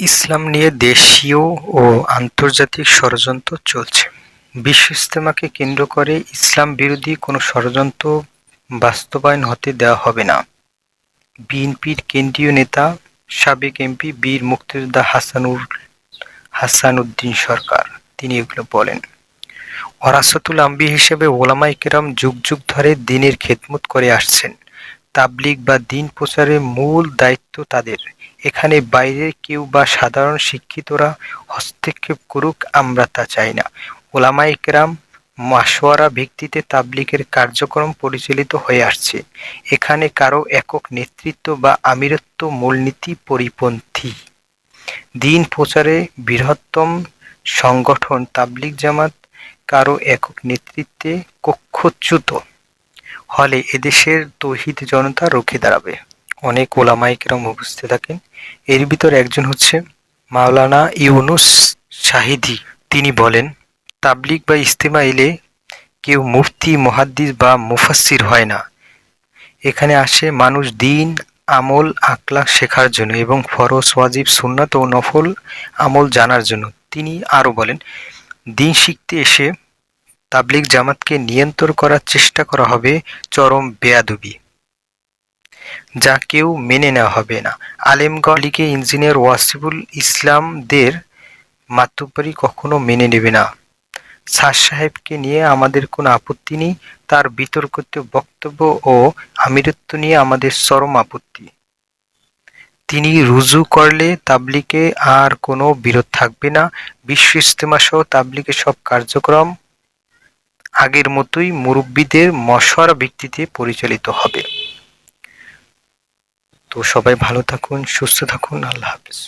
ইসলাম নিয়ে দেশীয় ও আন্তর্জাতিক ষড়যন্ত্র চলছে। বিশ্ব ইজতেমাকে কেন্দ্র করে ইসলাম বিরোধী কোনো ষড়যন্ত্র বাস্তবায়ন হতে দেওয়া হবে না। বিএনপির কেন্দ্রীয় নেতা সাবেক এমপি বীর মুক্তিযোদ্ধা হাসান উদ্দিন সরকার তিনি এগুলো বলেন। ওরাসাতুল আম্বিয়া হিসেবে ওলামায়ে কেরাম যুগ যুগ ধরে দ্বীনের খেদমত করে আসছেন। তাবলীগ বা দ্বীন প্রচারের মূল দায়িত্ব তাদের। এখানে বাইরের কেউ বা সাধারণ শিক্ষিতরা হস্তক্ষেপ করুক, আমরা তা চাই না। ওলামায়ে কেরাম মাশওয়ারা ভিত্তিতে তাবলীগের কার্যক্রম পরিচালিত হয়ে আসছে। এখানে কারো একক নেতৃত্ব বা আমিরত্ব মূলনীতি পরিপন্থী। দ্বীন প্রচারে বৃহত্তম সংগঠন তাবলীগ জামাত কারো একক নেতৃত্বে কক্ষচ্যুত হলে এদেশের তৌহিদি জনতা রুখে দাঁড়াবে। অনেক ওলামায়ে কেরাম উপস্থিত থাকেন। এর ভিতর একজন হচ্ছে মাওলানা ইউনুস শাহিদি। তিনি বলেন, তাবলীগ বা ইজতেমা এলে কেউ মুফতি, মুহাদ্দিস বা মুফাসসির হয় না। এখানে আসে মানুষ দ্বীন, আমল, আখলাক শেখার জন্য এবং ফরজ, ওয়াজিব, সুন্নাত ও নফল আমল জানার জন্য। তিনি আরও বলেন, দ্বীন শিখতে এসে তাবলীগ জামাতকে নিয়ন্ত্রণ করার চেষ্টা করা হবে চরম বেয়াদবি, যা কেউ মেনে নেওয়া হবে না। আলেমগণ লীগে ইঞ্জিনিয়ার ওয়াসিফুল ইসলামদের মাতুব্বরি কখনো মেনে নেবে না। স্যার সাহেবকে নিয়ে আমাদের কোনো আপত্তি নেই, তার বিতর্কিত বক্তব্য ও আমিরত্ব নিয়ে আমাদের চরম আপত্তি। তিনি রুজু করলে তাবলীগে আর কোনো বিরোধ থাকবে না। বিশ্ব ইজতেমা সহ তাবলীগের সব কার্যক্রম আগের মতোই মুরব্বিদের মশওয়ারা ভিত্তিতে পরিচালিত হবে। তো সবাই ভালো থাকুন, সুস্থ থাকুন। আল্লাহ হাফেজ।